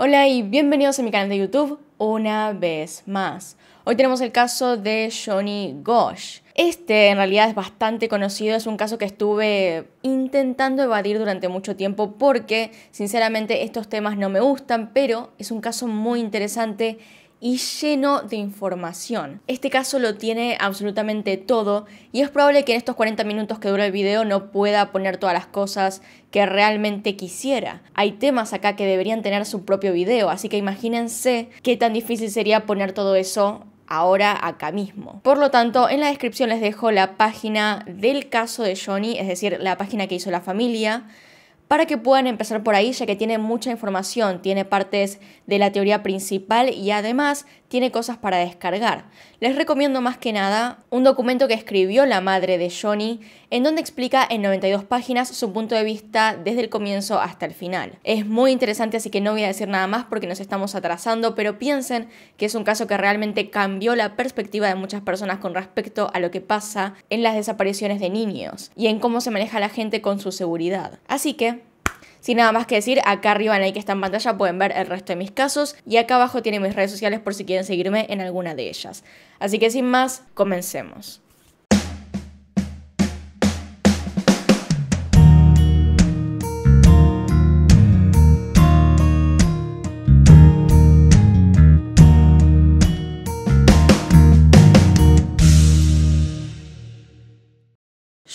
Hola y bienvenidos a mi canal de YouTube una vez más. Hoy tenemos el caso de Johnny Gosch. Este en realidad es bastante conocido, es un caso que estuve intentando evadir durante mucho tiempo porque sinceramente estos temas no me gustan, pero es un caso muy interesante y lleno de información. Este caso lo tiene absolutamente todo y es probable que en estos 40 minutos que dura el video no pueda poner todas las cosas que realmente quisiera. Hay temas acá que deberían tener su propio video, así que imagínense qué tan difícil sería poner todo eso ahora acá mismo. Por lo tanto, en la descripción les dejo la página del caso de Johnny, es decir, la página que hizo la familia, para que puedan empezar por ahí, ya que tiene mucha información, tiene partes de la teoría principal y además tiene cosas para descargar. Les recomiendo más que nada un documento que escribió la madre de Johnny, en donde explica en 92 páginas su punto de vista desde el comienzo hasta el final. Es muy interesante, así que no voy a decir nada más porque nos estamos atrasando, pero piensen que es un caso que realmente cambió la perspectiva de muchas personas con respecto a lo que pasa en las desapariciones de niños y en cómo se maneja la gente con su seguridad. Así que sin nada más que decir, acá arriba en el que está en pantalla pueden ver el resto de mis casos y acá abajo tienen mis redes sociales por si quieren seguirme en alguna de ellas. Así que sin más, comencemos.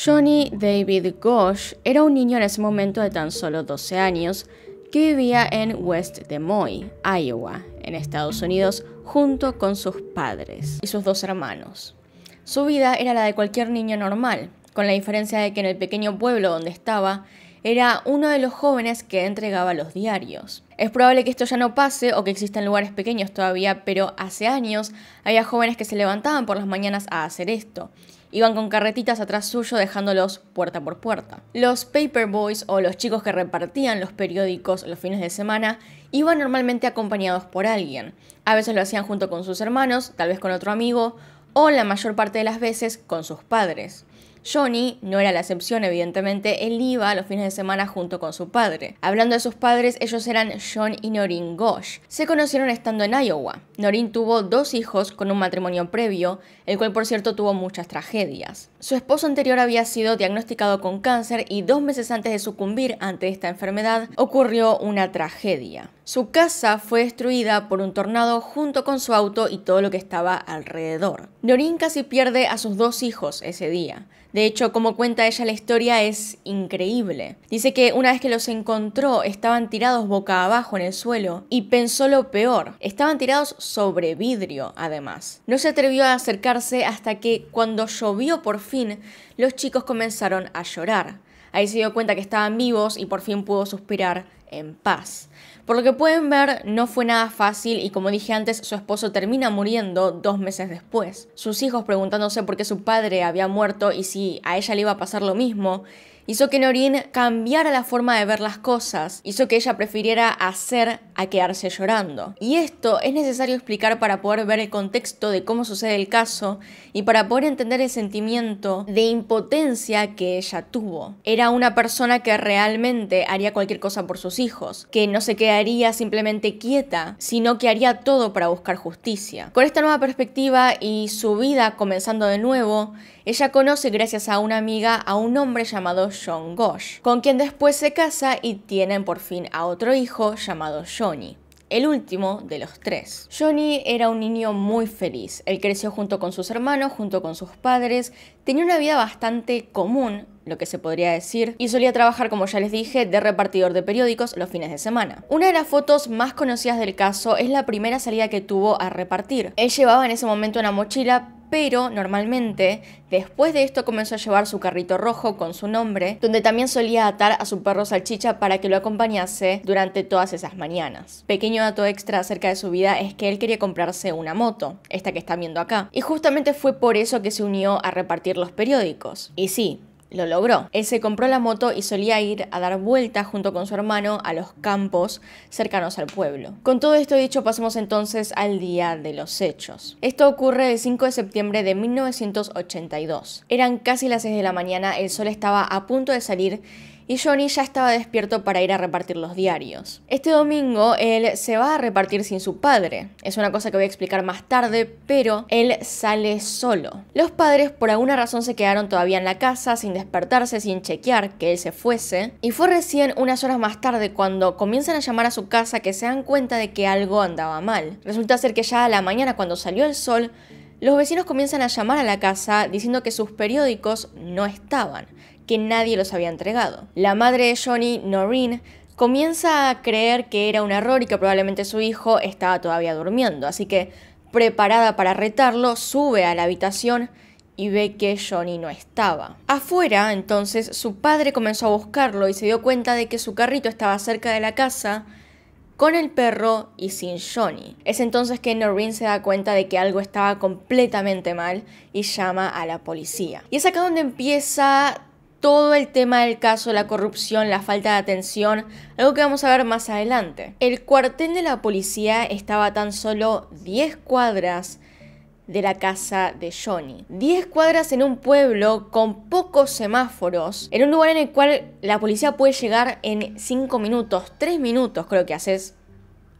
Johnny David Gosch era un niño en ese momento de tan solo 12 años que vivía en West Des Moines, Iowa, en Estados Unidos, junto con sus padres y sus dos hermanos. Su vida era la de cualquier niño normal, con la diferencia de que en el pequeño pueblo donde estaba, era uno de los jóvenes que entregaba los diarios. Es probable que esto ya no pase o que existan lugares pequeños todavía, pero hace años había jóvenes que se levantaban por las mañanas a hacer esto. Iban con carretitas atrás suyo dejándolos puerta por puerta. Los paper boys o los chicos que repartían los periódicos los fines de semana iban normalmente acompañados por alguien. A veces lo hacían junto con sus hermanos, tal vez con otro amigo, o la mayor parte de las veces con sus padres. Johnny no era la excepción, evidentemente, él iba los fines de semana junto con su padre. Hablando de sus padres, ellos eran John y Noreen Gosch. Se conocieron estando en Iowa. Noreen tuvo 2 hijos con un matrimonio previo, el cual por cierto tuvo muchas tragedias. Su esposo anterior había sido diagnosticado con cáncer y 2 meses antes de sucumbir ante esta enfermedad ocurrió una tragedia. Su casa fue destruida por un tornado junto con su auto y todo lo que estaba alrededor. Noreen casi pierde a sus 2 hijos ese día. De hecho, como cuenta ella la historia, es increíble. Dice que una vez que los encontró, estaban tirados boca abajo en el suelo y pensó lo peor. Estaban tirados sobre vidrio, además. No se atrevió a acercarse hasta que, cuando llovió por fin, los chicos comenzaron a llorar. Ahí se dio cuenta que estaban vivos y por fin pudo suspirar en paz. Por lo que pueden ver, no fue nada fácil y como dije antes, su esposo termina muriendo 2 meses después. Sus hijos preguntándose por qué su padre había muerto y si a ella le iba a pasar lo mismo, hizo que Noreen cambiara la forma de ver las cosas, hizo que ella prefiriera hacer a quedarse llorando. Y esto es necesario explicar para poder ver el contexto de cómo sucede el caso y para poder entender el sentimiento de impotencia que ella tuvo. Era una persona que realmente haría cualquier cosa por sus hijos, que no se quedaría simplemente quieta, sino que haría todo para buscar justicia. Con esta nueva perspectiva y su vida comenzando de nuevo, ella conoce gracias a una amiga a un hombre llamado John Gosch, con quien después se casa y tienen por fin a otro hijo llamado Johnny, el último de los 3. Johnny era un niño muy feliz. Él creció junto con sus hermanos, junto con sus padres, tenía una vida bastante común, lo que se podría decir, y solía trabajar, como ya les dije, de repartidor de periódicos los fines de semana. Una de las fotos más conocidas del caso es la primera salida que tuvo a repartir. Él llevaba en ese momento una mochila, pero normalmente después de esto comenzó a llevar su carrito rojo con su nombre, donde también solía atar a su perro Salchicha para que lo acompañase durante todas esas mañanas. Pequeño dato extra acerca de su vida es que él quería comprarse una moto, esta que están viendo acá, y justamente fue por eso que se unió a repartir los periódicos. Y sí, lo logró. Él se compró la moto y solía ir a dar vueltas junto con su hermano a los campos cercanos al pueblo. Con todo esto dicho, pasemos entonces al día de los hechos. Esto ocurre el 5 de septiembre de 1982. Eran casi las 6 de la mañana, el sol estaba a punto de salir y Johnny ya estaba despierto para ir a repartir los diarios. Este domingo él se va a repartir sin su padre. Es una cosa que voy a explicar más tarde, pero él sale solo. Los padres por alguna razón se quedaron todavía en la casa sin despertarse, sin chequear que él se fuese, y fue recién unas horas más tarde cuando comienzan a llamar a su casa que se dan cuenta de que algo andaba mal. Resulta ser que ya a la mañana, cuando salió el sol, los vecinos comienzan a llamar a la casa diciendo que sus periódicos no estaban, que nadie los había entregado. La madre de Johnny, Noreen, comienza a creer que era un error y que probablemente su hijo estaba todavía durmiendo, así que, preparada para retarlo, sube a la habitación y ve que Johnny no estaba. Afuera, entonces, su padre comenzó a buscarlo y se dio cuenta de que su carrito estaba cerca de la casa con el perro y sin Johnny. Es entonces que Noreen se da cuenta de que algo estaba completamente mal y llama a la policía. Y es acá donde empieza todo el tema del caso, la corrupción, la falta de atención, algo que vamos a ver más adelante. El cuartel de la policía estaba a tan solo 10 cuadras de la casa de Johnny. 10 cuadras en un pueblo con pocos semáforos, en un lugar en el cual la policía puede llegar en 5 minutos, 3 minutos creo que haces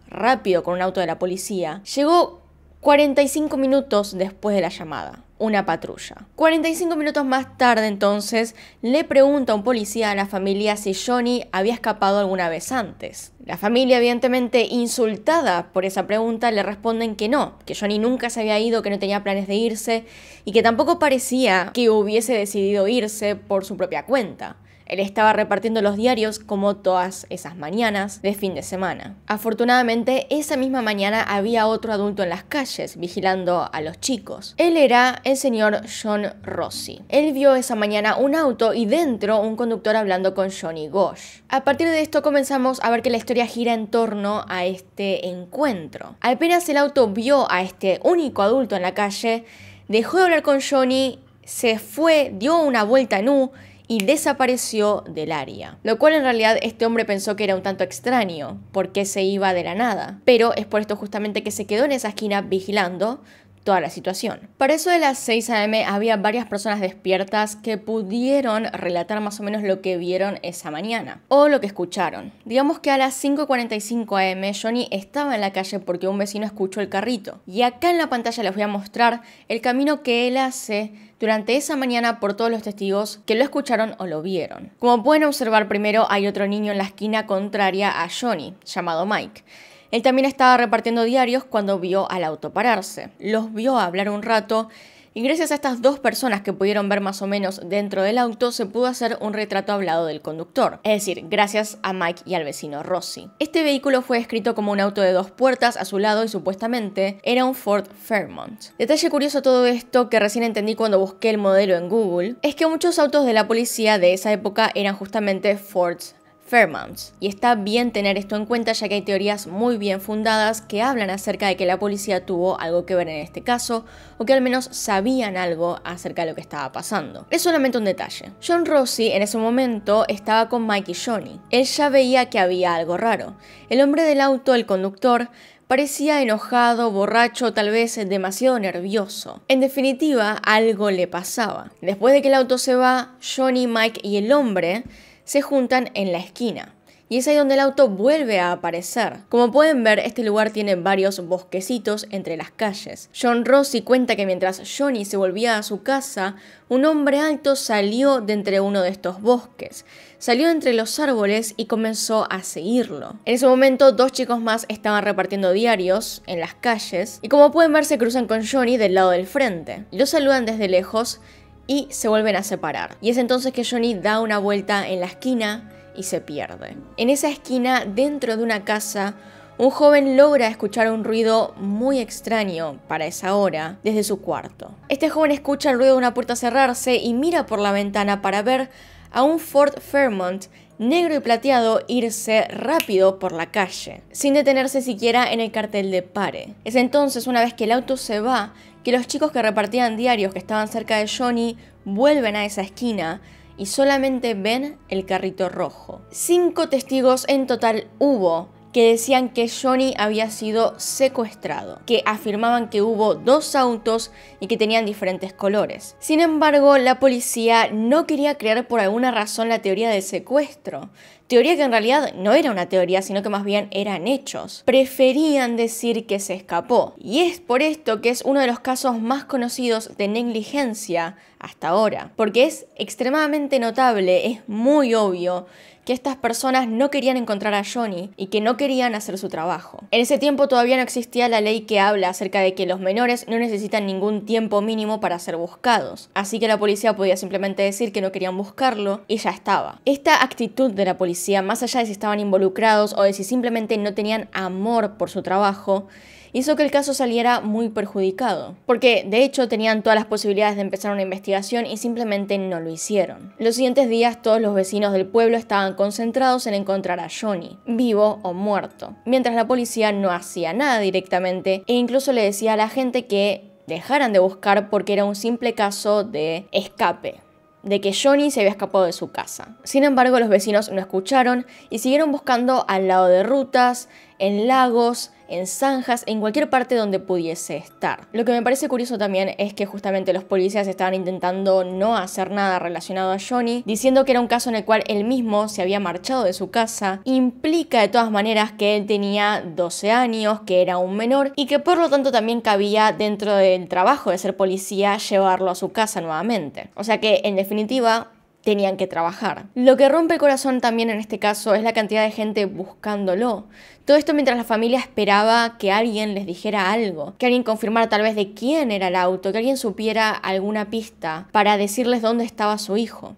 rápido con un auto de la policía. Llegó 45 minutos después de la llamada, una patrulla. 45 minutos más tarde, entonces, le pregunta a un policía a la familia si Johnny había escapado alguna vez antes. La familia, evidentemente insultada por esa pregunta, le responden que no, que Johnny nunca se había ido, que no tenía planes de irse y que tampoco parecía que hubiese decidido irse por su propia cuenta. Él estaba repartiendo los diarios como todas esas mañanas de fin de semana. Afortunadamente, esa misma mañana había otro adulto en las calles vigilando a los chicos. Él era el señor John Rossi. Él vio esa mañana un auto y dentro un conductor hablando con Johnny Gosch. A partir de esto comenzamos a ver que la historia gira en torno a este encuentro. Apenas el auto vio a este único adulto en la calle, dejó de hablar con Johnny, se fue, dio una vuelta en U y desapareció del área. Lo cual en realidad este hombre pensó que era un tanto extraño, porque se iba de la nada. Pero es por esto justamente que se quedó en esa esquina vigilando toda la situación. Para eso de las 6 a.m. había varias personas despiertas que pudieron relatar más o menos lo que vieron esa mañana, o lo que escucharon. Digamos que a las 5:45 a.m. Johnny estaba en la calle porque un vecino escuchó el carrito. Y acá en la pantalla les voy a mostrar el camino que él hace durante esa mañana por todos los testigos que lo escucharon o lo vieron. Como pueden observar, primero hay otro niño en la esquina contraria a Johnny, llamado Mike. Él también estaba repartiendo diarios cuando vio al auto pararse. Los vio hablar un rato y gracias a estas dos personas que pudieron ver más o menos dentro del auto se pudo hacer un retrato hablado del conductor. Es decir, gracias a Mike y al vecino Rossi. Este vehículo fue descrito como un auto de 2 puertas a su lado y supuestamente era un Ford Fairmont. Detalle curioso de todo esto que recién entendí cuando busqué el modelo en Google es que muchos autos de la policía de esa época eran justamente Fords Fairmonts. Y está bien tener esto en cuenta ya que hay teorías muy bien fundadas que hablan acerca de que la policía tuvo algo que ver en este caso o que al menos sabían algo acerca de lo que estaba pasando. Es solamente un detalle. John Rossi en ese momento estaba con Mike y Johnny. Él ya veía que había algo raro. El hombre del auto, el conductor, parecía enojado, borracho, tal vez demasiado nervioso. En definitiva, algo le pasaba. Después de que el auto se va, Johnny, Mike y el hombre se juntan en la esquina. Y es ahí donde el auto vuelve a aparecer. Como pueden ver, este lugar tiene varios bosquecitos entre las calles. John Rossi cuenta que mientras Johnny se volvía a su casa, un hombre alto salió de entre uno de estos bosques. Salió entre los árboles y comenzó a seguirlo. En ese momento, 2 chicos más estaban repartiendo diarios en las calles. Y como pueden ver, se cruzan con Johnny del lado del frente. Lo saludan desde lejos y se vuelven a separar. Y es entonces que Johnny da una vuelta en la esquina y se pierde. En esa esquina, dentro de una casa, un joven logra escuchar un ruido muy extraño para esa hora desde su cuarto. Este joven escucha el ruido de una puerta cerrarse y mira por la ventana para ver a un Ford Fairmont negro y plateado irse rápido por la calle, sin detenerse siquiera en el cartel de pare. Es entonces, una vez que el auto se va, que los chicos que repartían diarios que estaban cerca de Johnny vuelven a esa esquina y solamente ven el carrito rojo. 5 testigos en total hubo que decían que Johnny había sido secuestrado, que afirmaban que hubo 2 autos y que tenían diferentes colores. Sin embargo, la policía no quería creer por alguna razón la teoría del secuestro. Teoría que en realidad no era una teoría, sino que más bien eran hechos. Preferían decir que se escapó. Y es por esto que es uno de los casos más conocidos de negligencia hasta ahora. Porque es extremadamente notable, es muy obvio que estas personas no querían encontrar a Johnny y que no querían hacer su trabajo. En ese tiempo todavía no existía la ley que habla acerca de que los menores no necesitan ningún tiempo mínimo para ser buscados. Así que la policía podía simplemente decir que no querían buscarlo y ya estaba. Esta actitud de la policía, más allá de si estaban involucrados o de si simplemente no tenían amor por su trabajo, hizo que el caso saliera muy perjudicado, porque de hecho tenían todas las posibilidades de empezar una investigación y simplemente no lo hicieron. Los siguientes días todos los vecinos del pueblo estaban concentrados en encontrar a Johnny, vivo o muerto, mientras la policía no hacía nada directamente e incluso le decía a la gente que dejaran de buscar porque era un simple caso de escape, de que Johnny se había escapado de su casa. Sin embargo, los vecinos no escucharon y siguieron buscando al lado de rutas, en lagos, en zanjas, en cualquier parte donde pudiese estar. Lo que me parece curioso también es que justamente los policías estaban intentando no hacer nada relacionado a Johnny, diciendo que era un caso en el cual él mismo se había marchado de su casa. Implica de todas maneras que él tenía 12 años, que era un menor y que por lo tanto también cabía dentro del trabajo de ser policía llevarlo a su casa nuevamente. O sea que en definitiva tenían que trabajar. Lo que rompe el corazón también en este caso es la cantidad de gente buscándolo. Todo esto mientras la familia esperaba que alguien les dijera algo, que alguien confirmara tal vez de quién era el auto, que alguien supiera alguna pista para decirles dónde estaba su hijo.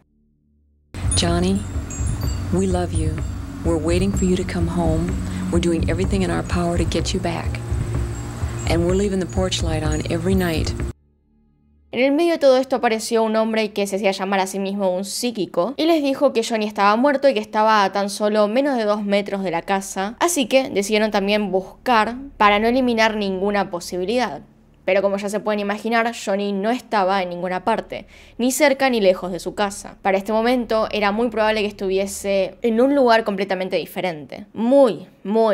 Johnny, we love you. We're waiting for you to come home. We're doing everything in our power to get you back. And we're leaving the porch light on every night. En el medio de todo esto apareció un hombre que se hacía llamar a sí mismo un psíquico y les dijo que Johnny estaba muerto y que estaba a tan solo menos de 2 metros de la casa, así que decidieron también buscar para no eliminar ninguna posibilidad. Pero como ya se pueden imaginar, Johnny no estaba en ninguna parte, ni cerca ni lejos de su casa. Para este momento era muy probable que estuviese en un lugar completamente diferente, muy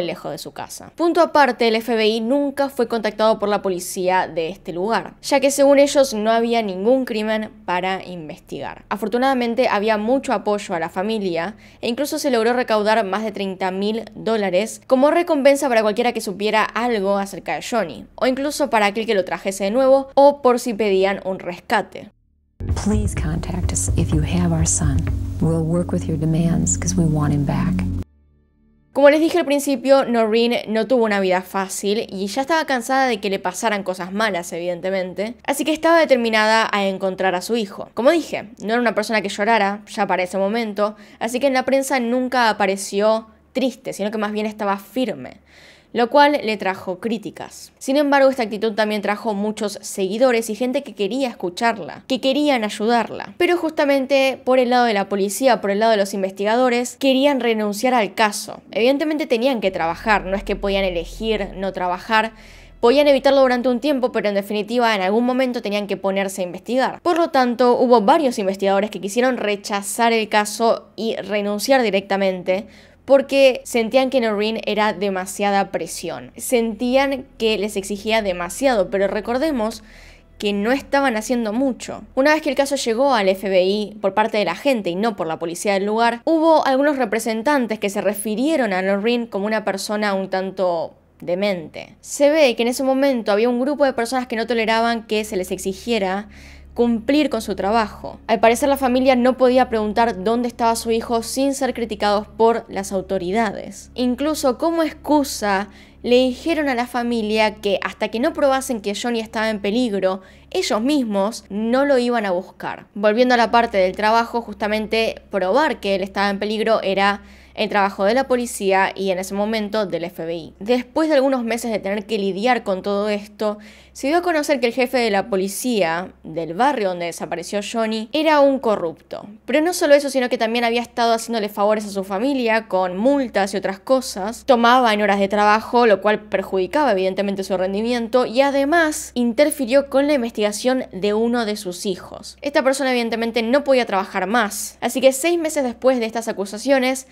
lejos de su casa. Punto aparte, el FBI nunca fue contactado por la policía de este lugar, ya que según ellos no había ningún crimen para investigar. Afortunadamente había mucho apoyo a la familia e incluso se logró recaudar más de $30.000 como recompensa para cualquiera que supiera algo acerca de Johnny, o incluso para aquel que lo trajese de nuevo o por si pedían un rescate. Please contact us if you have our son. We'll work with your demands because we want him back. Como les dije al principio, Noreen no tuvo una vida fácil y ya estaba cansada de que le pasaran cosas malas, evidentemente, así que estaba determinada a encontrar a su hijo. Como dije, no era una persona que llorara ya para ese momento, así que en la prensa nunca apareció triste, sino que más bien estaba firme, lo cual le trajo críticas. Sin embargo, esta actitud también trajo muchos seguidores y gente que quería escucharla, que querían ayudarla. Pero justamente por el lado de la policía, por el lado de los investigadores, querían renunciar al caso. Evidentemente tenían que trabajar, no es que podían elegir no trabajar. Podían evitarlo durante un tiempo, pero en definitiva en algún momento tenían que ponerse a investigar. Por lo tanto, hubo varios investigadores que quisieron rechazar el caso y renunciar directamente, porque sentían que Noreen era demasiada presión. Sentían que les exigía demasiado, pero recordemos que no estaban haciendo mucho. Una vez que el caso llegó al FBI por parte de la gente y no por la policía del lugar, hubo algunos representantes que se refirieron a Noreen como una persona un tanto demente. Se ve que en ese momento había un grupo de personas que no toleraban que se les exigiera cumplir con su trabajo. Al parecer la familia no podía preguntar dónde estaba su hijo sin ser criticados por las autoridades. Incluso como excusa le dijeron a la familia que hasta que no probasen que Johnny estaba en peligro, ellos mismos no lo iban a buscar. Volviendo a la parte del trabajo, justamente probar que él estaba en peligro era el trabajo de la policía y en ese momento del FBI. Después de algunos meses de tener que lidiar con todo esto, se dio a conocer que el jefe de la policía del barrio donde desapareció Johnny era un corrupto. Pero no solo eso, sino que también había estado haciéndole favores a su familia con multas y otras cosas. Tomaba en horas de trabajo, lo cual perjudicaba evidentemente su rendimiento y además interfirió con la investigación de uno de sus hijos. Esta persona evidentemente no podía trabajar más, así que 6 meses después de estas acusaciones,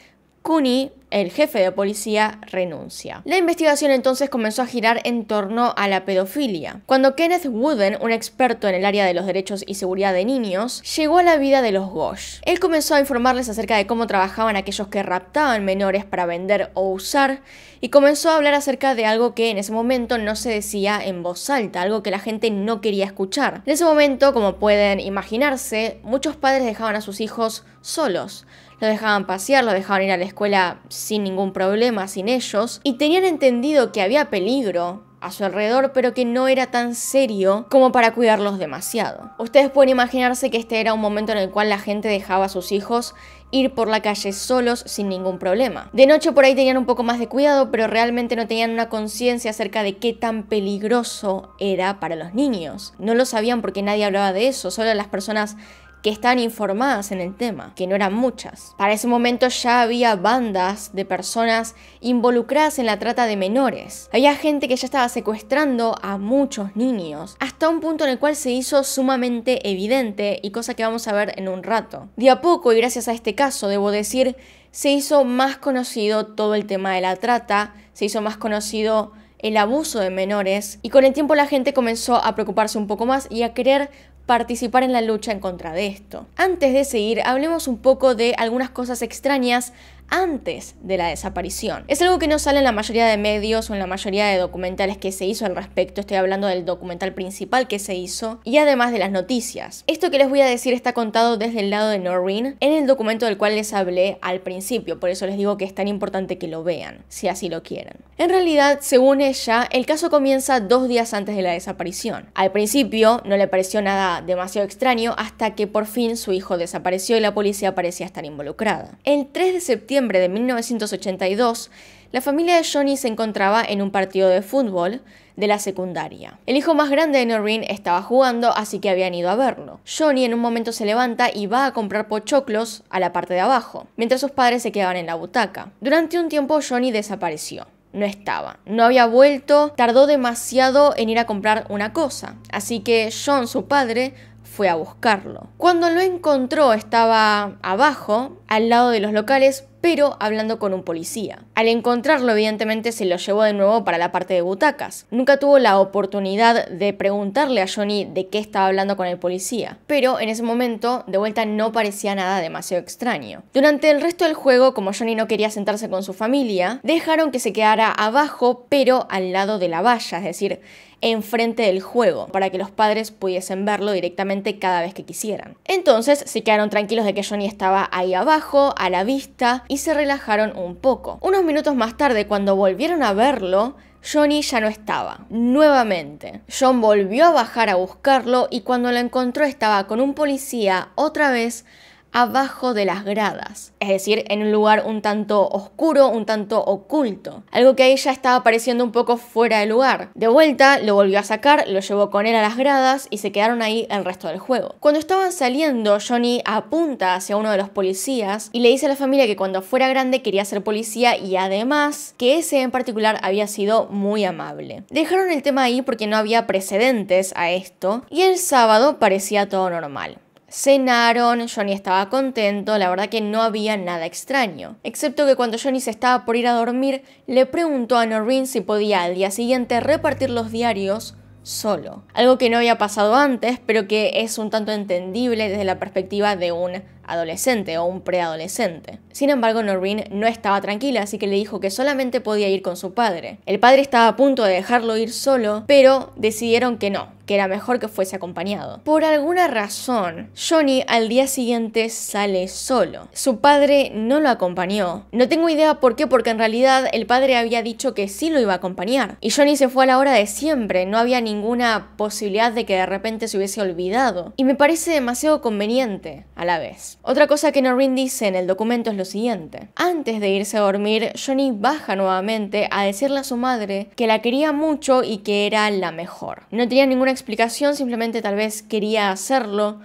Cooney, el jefe de policía, renuncia. La investigación entonces comenzó a girar en torno a la pedofilia. Cuando Kenneth Wooden, un experto en el área de los derechos y seguridad de niños, llegó a la vida de los Gosh. Él comenzó a informarles acerca de cómo trabajaban aquellos que raptaban menores para vender o usar, y comenzó a hablar acerca de algo que en ese momento no se decía en voz alta, algo que la gente no quería escuchar. En ese momento, como pueden imaginarse, muchos padres dejaban a sus hijos solos. Los dejaban pasear, los dejaban ir a la escuela sin ningún problema, sin ellos, y tenían entendido que había peligro a su alrededor, pero que no era tan serio como para cuidarlos demasiado. Ustedes pueden imaginarse que este era un momento en el cual la gente dejaba a sus hijos ir por la calle solos sin ningún problema. De noche por ahí tenían un poco más de cuidado, pero realmente no tenían una conciencia acerca de qué tan peligroso era para los niños. No lo sabían porque nadie hablaba de eso, solo las personas que estaban informadas en el tema, que no eran muchas. Para ese momento ya había bandas de personas involucradas en la trata de menores. Había gente que ya estaba secuestrando a muchos niños, hasta un punto en el cual se hizo sumamente evidente, y cosa que vamos a ver en un rato. De a poco, y gracias a este caso, debo decir, se hizo más conocido todo el tema de la trata, se hizo más conocido el abuso de menores, y con el tiempo la gente comenzó a preocuparse un poco más y a querer participar en la lucha en contra de esto. Antes de seguir, hablemos un poco de algunas cosas extrañas antes de la desaparición. Es algo que no sale en la mayoría de medios o en la mayoría de documentales que se hizo al respecto. Estoy hablando del documental principal que se hizo y además de las noticias. Esto que les voy a decir está contado desde el lado de Noreen en el documento del cual les hablé al principio, por eso les digo que es tan importante que lo vean, si así lo quieren. En realidad, según ella, el caso comienza 2 días antes de la desaparición. Al principio no le pareció nada demasiado extraño hasta que por fin su hijo desapareció y la policía parecía estar involucrada. El 3 de septiembre de 1982, la familia de Johnny se encontraba en un partido de fútbol de la secundaria. El hijo más grande de Noreen estaba jugando, así que habían ido a verlo. Johnny en un momento se levanta y va a comprar pochoclos a la parte de abajo, mientras sus padres se quedaban en la butaca. Durante un tiempo Johnny desapareció. No estaba, no había vuelto, tardó demasiado en ir a comprar una cosa, así que John, su padre, fue a buscarlo. Cuando lo encontró estaba abajo, al lado de los locales, pero hablando con un policía. Al encontrarlo, evidentemente, se lo llevó de nuevo para la parte de butacas. Nunca tuvo la oportunidad de preguntarle a Johnny de qué estaba hablando con el policía, pero en ese momento, de vuelta, no parecía nada demasiado extraño. Durante el resto del juego, como Johnny no quería sentarse con su familia, dejaron que se quedara abajo, pero al lado de la valla, es decir, enfrente del juego, para que los padres pudiesen verlo directamente cada vez que quisieran. Entonces se quedaron tranquilos de que Johnny estaba ahí abajo, a la vista, y se relajaron un poco. Unos minutos más tarde, cuando volvieron a verlo, Johnny ya no estaba. Nuevamente, John volvió a bajar a buscarlo y cuando lo encontró estaba con un policía otra vez abajo de las gradas, es decir, en un lugar un tanto oscuro, un tanto oculto, algo que ahí ya estaba pareciendo un poco fuera de lugar. De vuelta lo volvió a sacar, lo llevó con él a las gradas y se quedaron ahí el resto del juego. Cuando estaban saliendo, Johnny apunta hacia uno de los policías y le dice a la familia que cuando fuera grande quería ser policía y además que ese en particular había sido muy amable. Dejaron el tema ahí porque no había precedentes a esto y el sábado parecía todo normal. Cenaron, Johnny estaba contento, la verdad que no había nada extraño. Excepto que cuando Johnny se estaba por ir a dormir, le preguntó a Noreen si podía al día siguiente repartir los diarios solo. Algo que no había pasado antes, pero que es un tanto entendible desde la perspectiva de un adolescente o un preadolescente. Sin embargo, Noreen no estaba tranquila, así que le dijo que solamente podía ir con su padre. El padre estaba a punto de dejarlo ir solo, pero decidieron que no, que era mejor que fuese acompañado. Por alguna razón, Johnny al día siguiente sale solo. Su padre no lo acompañó. No tengo idea por qué, porque en realidad el padre había dicho que sí lo iba a acompañar. Y Johnny se fue a la hora de siempre, no había ninguna posibilidad de que de repente se hubiese olvidado. Y me parece demasiado conveniente a la vez. Otra cosa que Noreen dice en el documento es lo siguiente. Antes de irse a dormir, Johnny baja nuevamente a decirle a su madre que la quería mucho y que era la mejor. No tenía ninguna explicación, simplemente tal vez quería hacerlo,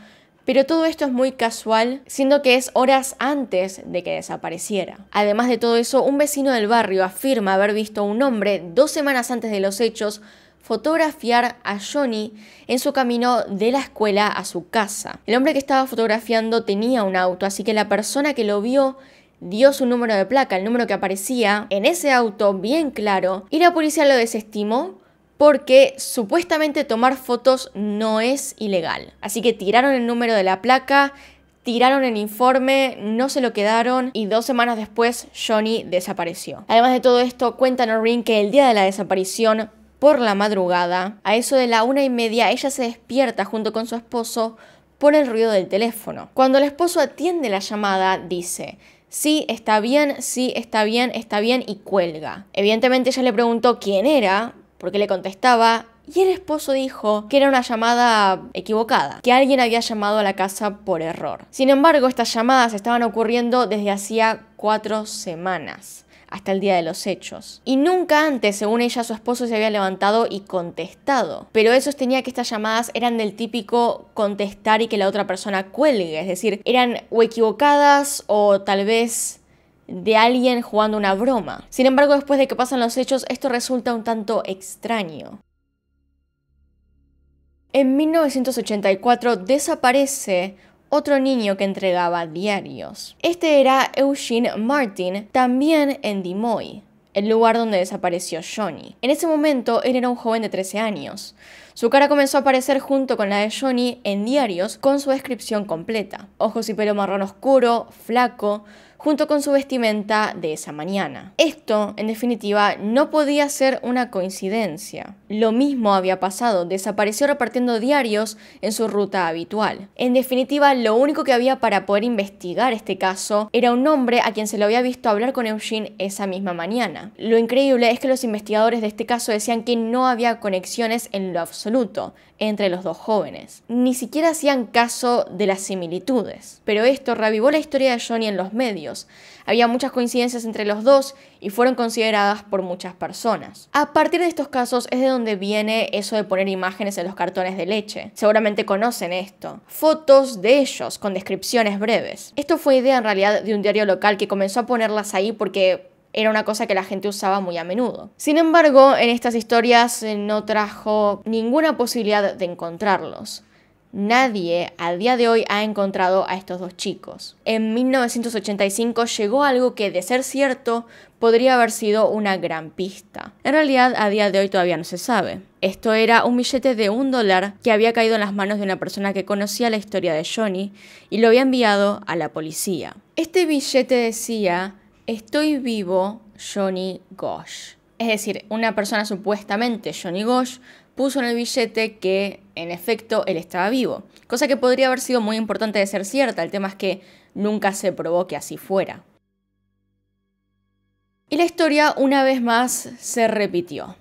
pero todo esto es muy casual, siendo que es horas antes de que desapareciera. Además de todo eso, un vecino del barrio afirma haber visto a un hombre 2 semanas antes de los hechos fotografiar a Johnny en su camino de la escuela a su casa. El hombre que estaba fotografiando tenía un auto, así que la persona que lo vio dio su número de placa, el número que aparecía en ese auto bien claro, y la policía lo desestimó porque supuestamente tomar fotos no es ilegal. Así que tiraron el número de la placa, tiraron el informe, no se lo quedaron y 2 semanas después Johnny desapareció. Además de todo esto, cuenta Noreen que el día de la desaparición, por la madrugada, a eso de la 1:30, ella se despierta junto con su esposo por el ruido del teléfono. Cuando el esposo atiende la llamada, dice: sí, está bien, y cuelga. Evidentemente ella le preguntó quién era, porque le contestaba, y el esposo dijo que era una llamada equivocada, que alguien había llamado a la casa por error. Sin embargo, estas llamadas estaban ocurriendo desde hacía 4 semanas, hasta el día de los hechos. Y nunca antes, según ella, su esposo se había levantado y contestado. Pero eso sostenía que estas llamadas eran del típico contestar y que la otra persona cuelgue, es decir, eran o equivocadas o tal vez de alguien jugando una broma. Sin embargo, después de que pasan los hechos, esto resulta un tanto extraño. En 1984 desaparece otro niño que entregaba diarios. Este era Eugene Martin, también en Des Moines, el lugar donde desapareció Johnny. En ese momento, él era un joven de 13 años. Su cara comenzó a aparecer junto con la de Johnny en diarios con su descripción completa. Ojos y pelo marrón oscuro, flaco, junto con su vestimenta de esa mañana. Esto, en definitiva, no podía ser una coincidencia. Lo mismo había pasado, desapareció repartiendo diarios en su ruta habitual. En definitiva, lo único que había para poder investigar este caso era un hombre a quien se lo había visto hablar con Eugene esa misma mañana. Lo increíble es que los investigadores de este caso decían que no había conexiones en lo absoluto entre los dos jóvenes. Ni siquiera hacían caso de las similitudes. Pero esto reavivó la historia de Johnny en los medios. Había muchas coincidencias entre los dos y fueron consideradas por muchas personas. A partir de estos casos es de donde viene eso de poner imágenes en los cartones de leche. Seguramente conocen esto. Fotos de ellos con descripciones breves. Esto fue idea en realidad de un diario local que comenzó a ponerlas ahí porque era una cosa que la gente usaba muy a menudo. Sin embargo, en estas historias no trajo ninguna posibilidad de encontrarlos. Nadie a día de hoy ha encontrado a estos dos chicos. En 1985 llegó algo que, de ser cierto, podría haber sido una gran pista. En realidad, a día de hoy todavía no se sabe. Esto era un billete de $1 que había caído en las manos de una persona que conocía la historia de Johnny y lo había enviado a la policía. Este billete decía: estoy vivo, Johnny Gosch. Es decir, una persona supuestamente Johnny Gosch puso en el billete que, en efecto, él estaba vivo. Cosa que podría haber sido muy importante de ser cierta. El tema es que nunca se probó que así fuera. Y la historia, una vez más, se repitió.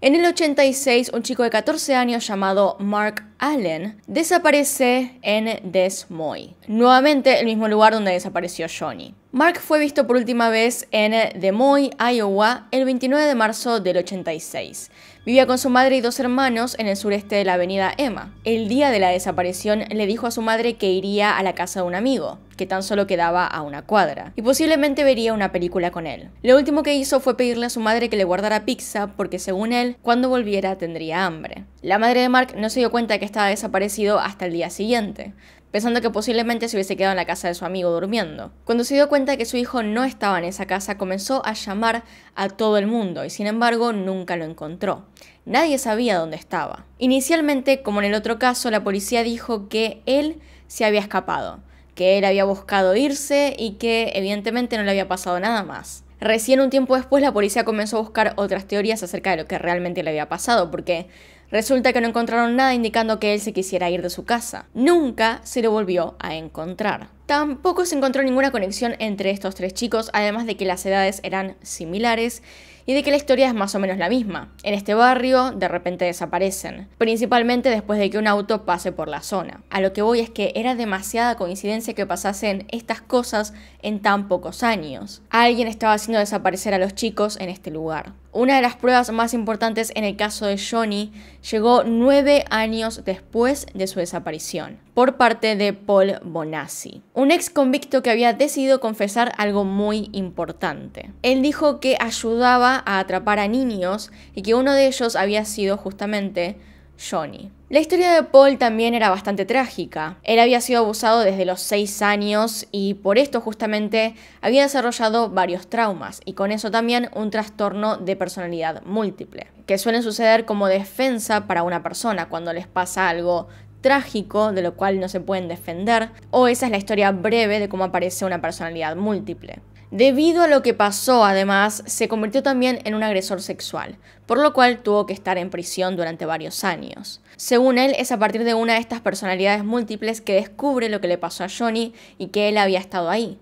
En el 86, un chico de 14 años llamado Mark Allen desaparece en Des Moines. Nuevamente, el mismo lugar donde desapareció Johnny. Mark fue visto por última vez en Des Moines, Iowa, el 29 de marzo del 86. Vivía con su madre y 2 hermanos en el sureste de la avenida Emma. El día de la desaparición le dijo a su madre que iría a la casa de un amigo, que tan solo quedaba a una cuadra, y posiblemente vería una película con él. Lo último que hizo fue pedirle a su madre que le guardara pizza porque, según él, cuando volviera tendría hambre. La madre de Mark no se dio cuenta de que estaba desaparecido hasta el día siguiente, pensando que posiblemente se hubiese quedado en la casa de su amigo durmiendo. Cuando se dio cuenta de que su hijo no estaba en esa casa, comenzó a llamar a todo el mundo y, sin embargo, nunca lo encontró. Nadie sabía dónde estaba. Inicialmente, como en el otro caso, la policía dijo que él se había escapado, que él había buscado irse y que evidentemente no le había pasado nada más. Recién un tiempo después la policía comenzó a buscar otras teorías acerca de lo que realmente le había pasado, porque resulta que no encontraron nada indicando que él se quisiera ir de su casa. Nunca se lo volvió a encontrar. Tampoco se encontró ninguna conexión entre estos 3 chicos, además de que las edades eran similares y de que la historia es más o menos la misma. En este barrio, de repente desaparecen, principalmente después de que un auto pase por la zona. A lo que voy es que era demasiada coincidencia que pasasen estas cosas en tan pocos años. Alguien estaba haciendo desaparecer a los chicos en este lugar. Una de las pruebas más importantes en el caso de Johnny llegó 9 años después de su desaparición, por parte de Paul Bonacci, un ex convicto que había decidido confesar algo muy importante. Él dijo que ayudaba a atrapar a niños y que uno de ellos había sido justamente Johnny. La historia de Paul también era bastante trágica. Él había sido abusado desde los 6 años y por esto justamente había desarrollado varios traumas y con eso también un trastorno de personalidad múltiple, que suelen suceder como defensa para una persona cuando les pasa algo trágico de lo cual no se pueden defender, o esa es la historia breve de cómo aparece una personalidad múltiple. Debido a lo que pasó, además, se convirtió también en un agresor sexual, por lo cual tuvo que estar en prisión durante varios años. Según él, es a partir de una de estas personalidades múltiples que descubre lo que le pasó a Johnny y que él había estado ahí.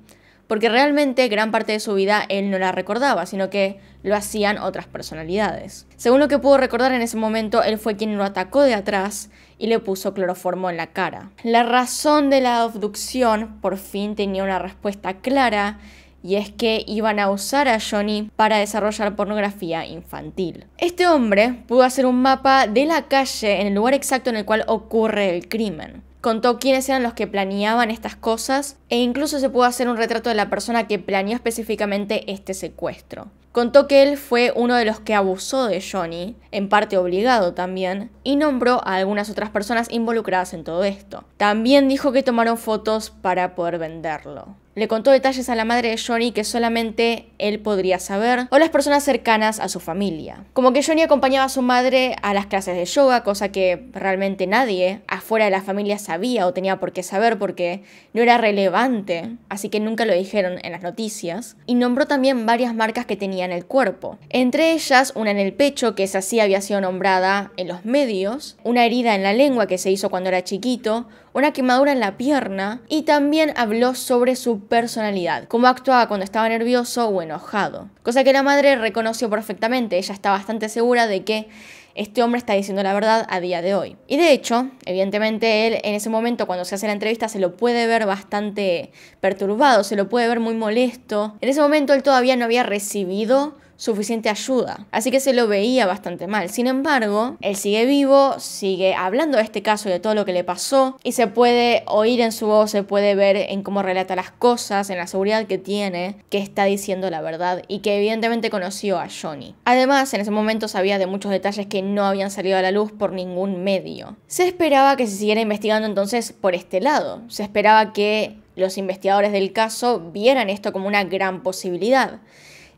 Porque realmente gran parte de su vida él no la recordaba, sino que lo hacían otras personalidades. Según lo que pudo recordar en ese momento, él fue quien lo atacó de atrás y le puso cloroformo en la cara. La razón de la abducción por fin tenía una respuesta clara, y es que iban a usar a Johnny para desarrollar pornografía infantil. Este hombre pudo hacer un mapa de la calle en el lugar exacto en el cual ocurre el crimen. Contó quiénes eran los que planeaban estas cosas e incluso se pudo hacer un retrato de la persona que planeó específicamente este secuestro. Contó que él fue uno de los que abusó de Johnny, en parte obligado también, y nombró a algunas otras personas involucradas en todo esto. También dijo que tomaron fotos para poder venderlo. Le contó detalles a la madre de Johnny que solamente él podría saber, o las personas cercanas a su familia. Como que Johnny acompañaba a su madre a las clases de yoga, cosa que realmente nadie afuera de la familia sabía o tenía por qué saber porque no era relevante, así que nunca lo dijeron en las noticias. Y nombró también varias marcas que tenía en el cuerpo. Entre ellas, una en el pecho, que esa sí había sido nombrada en los medios, una herida en la lengua que se hizo cuando era chiquito, una quemadura en la pierna, y también habló sobre su personalidad, cómo actuaba cuando estaba nervioso o enojado. Cosa que la madre reconoció perfectamente, ella está bastante segura de que este hombre está diciendo la verdad a día de hoy. Y de hecho, evidentemente él en ese momento cuando se hace la entrevista se lo puede ver bastante perturbado, se lo puede ver muy molesto. En ese momento él todavía no había recibido suficiente ayuda, así que se lo veía bastante mal. Sin embargo, él sigue vivo, sigue hablando de este caso y de todo lo que le pasó, y se puede oír en su voz, se puede ver en cómo relata las cosas, en la seguridad que tiene, que está diciendo la verdad y que evidentemente conoció a Johnny. Además, en ese momento sabía de muchos detalles que no habían salido a la luz por ningún medio. Se esperaba que se siguiera investigando entonces por este lado. Se esperaba que los investigadores del caso vieran esto como una gran posibilidad.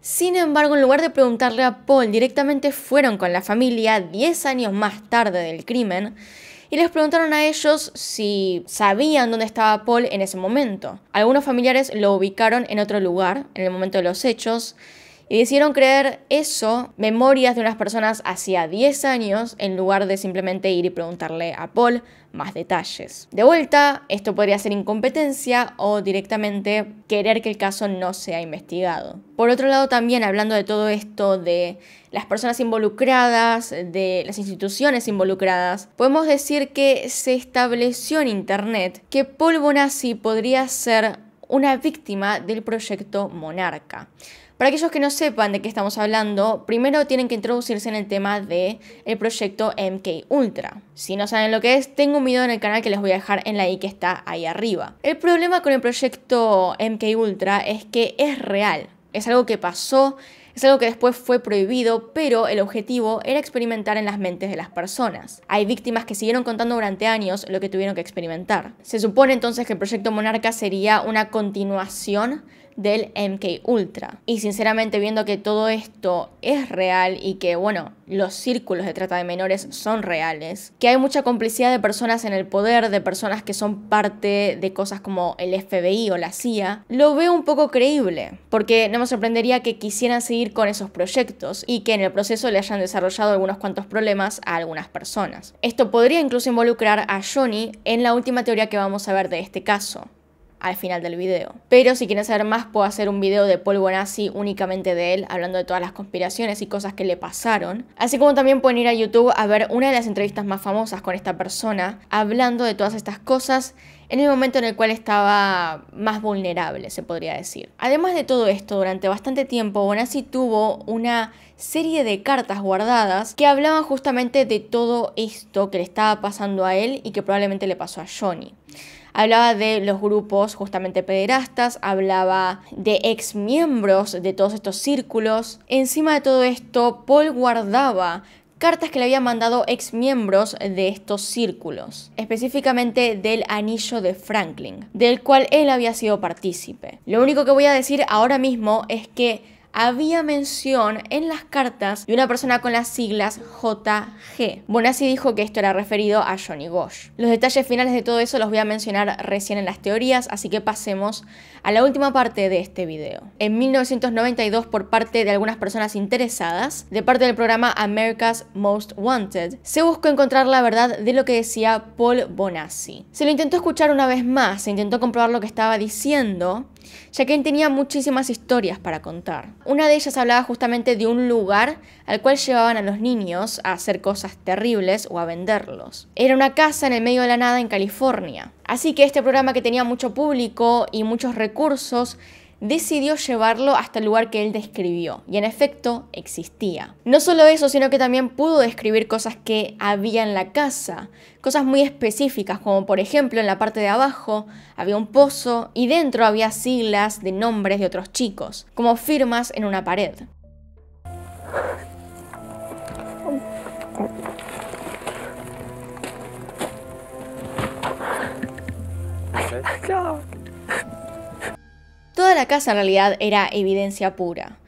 Sin embargo, en lugar de preguntarle a Paul, directamente fueron con la familia 10 años más tarde del crimen y les preguntaron a ellos si sabían dónde estaba Paul en ese momento. Algunos familiares lo ubicaron en otro lugar en el momento de los hechos y decidieron creer eso, memorias de unas personas hacía 10 años, en lugar de simplemente ir y preguntarle a Paul más detalles. De vuelta, esto podría ser incompetencia o directamente querer que el caso no sea investigado. Por otro lado, también hablando de todo esto, de las personas involucradas, de las instituciones involucradas, podemos decir que se estableció en internet que Paul Bonacci podría ser una víctima del proyecto Monarca. Para aquellos que no sepan de qué estamos hablando, primero tienen que introducirse en el tema del proyecto MKUltra. Si no saben lo que es, tengo un video en el canal que les voy a dejar en la i que está ahí arriba. El problema con el proyecto MKUltra es que es real, es algo que pasó, es algo que después fue prohibido, pero el objetivo era experimentar en las mentes de las personas. Hay víctimas que siguieron contando durante años lo que tuvieron que experimentar. Se supone entonces que el proyecto Monarca sería una continuación del MKUltra. Y sinceramente, viendo que todo esto es real y que, bueno, los círculos de trata de menores son reales, que hay mucha complicidad de personas en el poder, de personas que son parte de cosas como el FBI o la CIA, lo veo un poco creíble, porque no me sorprendería que quisieran seguir con esos proyectos y que en el proceso le hayan desarrollado algunos cuantos problemas a algunas personas. Esto podría incluso involucrar a Johnny en la última teoría que vamos a ver de este caso al final del video. Pero si quieren saber más, puedo hacer un video de Paul Bonacci únicamente de él, hablando de todas las conspiraciones y cosas que le pasaron. Así como también pueden ir a YouTube a ver una de las entrevistas más famosas con esta persona, hablando de todas estas cosas en el momento en el cual estaba más vulnerable, se podría decir. Además de todo esto, durante bastante tiempo, Bonacci tuvo una serie de cartas guardadas que hablaban justamente de todo esto que le estaba pasando a él y que probablemente le pasó a Johnny. Hablaba de los grupos justamente pederastas, hablaba de ex miembros de todos estos círculos. Encima de todo esto, Paul guardaba cartas que le habían mandado exmiembros de estos círculos, específicamente del Anillo de Franklin, del cual él había sido partícipe. Lo único que voy a decir ahora mismo es que había mención en las cartas de una persona con las siglas JG. Bonassi dijo que esto era referido a Johnny Gosch. Los detalles finales de todo eso los voy a mencionar recién en las teorías, así que pasemos a la última parte de este video. En 1992, por parte de algunas personas interesadas, de parte del programa America's Most Wanted, se buscó encontrar la verdad de lo que decía Paul Bonassi. Se lo intentó escuchar una vez más, se intentó comprobar lo que estaba diciendo, ya que él tenía muchísimas historias para contar. Una de ellas hablaba justamente de un lugar al cual llevaban a los niños a hacer cosas terribles o a venderlos. Era una casa en el medio de la nada en California. Así que este programa, que tenía mucho público y muchos recursos, decidió llevarlo hasta el lugar que él describió, y en efecto existía. No solo eso, sino que también pudo describir cosas que había en la casa, cosas muy específicas, como por ejemplo en la parte de abajo había un pozo y dentro había siglas de nombres de otros chicos, como firmas en una pared. Toda la casa en realidad era evidencia pura.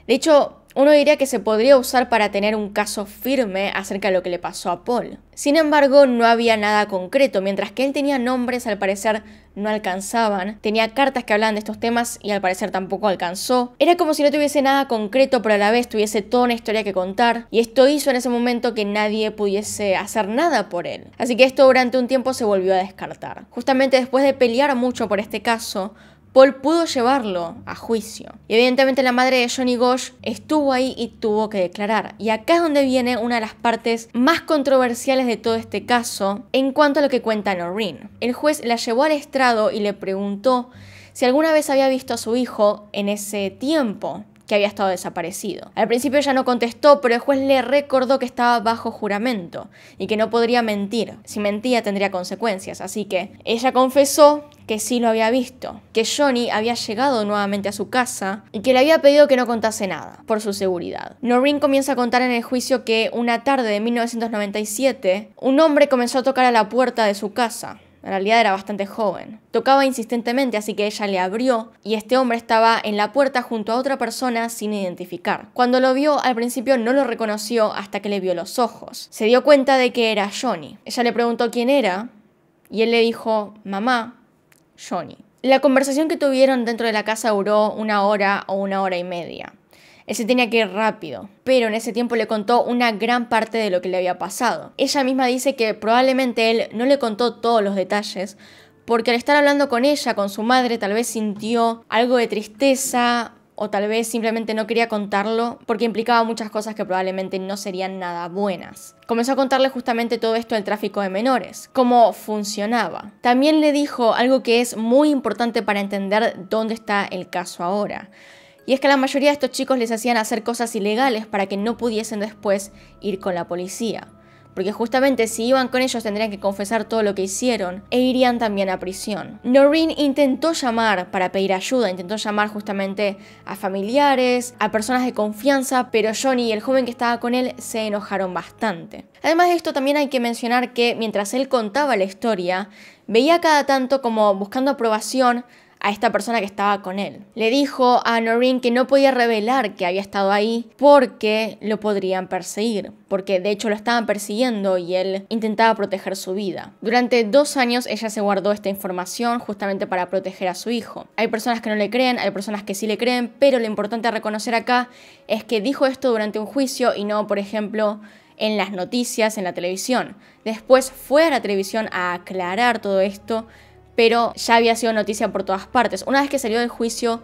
De hecho, uno diría que se podría usar para tener un caso firme acerca de lo que le pasó a Paul. Sin embargo, no había nada concreto. Mientras que él tenía nombres, al parecer no alcanzaban. Tenía cartas que hablaban de estos temas y al parecer tampoco alcanzó. Era como si no tuviese nada concreto, pero a la vez tuviese toda una historia que contar. Y esto hizo en ese momento que nadie pudiese hacer nada por él. Así que esto durante un tiempo se volvió a descartar. Justamente después de pelear mucho por este caso, Paul pudo llevarlo a juicio. Y evidentemente la madre de Johnny Gosch estuvo ahí y tuvo que declarar. Y acá es donde viene una de las partes más controversiales de todo este caso en cuanto a lo que cuenta Noreen. El juez la llevó al estrado y le preguntó si alguna vez había visto a su hijo en ese tiempo que había estado desaparecido. Al principio ella no contestó, pero el juez le recordó que estaba bajo juramento y que no podría mentir. Si mentía tendría consecuencias, así que ella confesó que sí lo había visto, que Johnny había llegado nuevamente a su casa y que le había pedido que no contase nada, por su seguridad. Noreen comienza a contar en el juicio que una tarde de 1997, un hombre comenzó a tocar a la puerta de su casa. En realidad era bastante joven. Tocaba insistentemente, así que ella le abrió y este hombre estaba en la puerta junto a otra persona sin identificar. Cuando lo vio, al principio no lo reconoció hasta que le vio los ojos. Se dio cuenta de que era Johnny. Ella le preguntó quién era y él le dijo: mamá, Johnny. La conversación que tuvieron dentro de la casa duró 1 hora o 1 hora y media. Él se tenía que ir rápido, pero en ese tiempo le contó una gran parte de lo que le había pasado. Ella misma dice que probablemente él no le contó todos los detalles, porque al estar hablando con ella, con su madre, tal vez sintió algo de tristeza, o tal vez simplemente no quería contarlo, porque implicaba muchas cosas que probablemente no serían nada buenas. Comenzó a contarle justamente todo esto del tráfico de menores, cómo funcionaba. También le dijo algo que es muy importante para entender dónde está el caso ahora. Y es que a la mayoría de estos chicos les hacían hacer cosas ilegales para que no pudiesen después ir con la policía. Porque justamente si iban con ellos tendrían que confesar todo lo que hicieron e irían también a prisión. Noreen intentó llamar para pedir ayuda, intentó llamar justamente a familiares, a personas de confianza, pero Johnny y el joven que estaba con él se enojaron bastante. Además de esto, también hay que mencionar que mientras él contaba la historia, veía cada tanto como buscando aprobación a esta persona que estaba con él. Le dijo a Noreen que no podía revelar que había estado ahí porque lo podrían perseguir, porque de hecho lo estaban persiguiendo y él intentaba proteger su vida. Durante 2 años ella se guardó esta información justamente para proteger a su hijo. Hay personas que no le creen, hay personas que sí le creen, pero lo importante a reconocer acá es que dijo esto durante un juicio y no, por ejemplo, en las noticias, en la televisión. Después fue a la televisión a aclarar todo esto, pero ya había sido noticia por todas partes. Una vez que salió del juicio,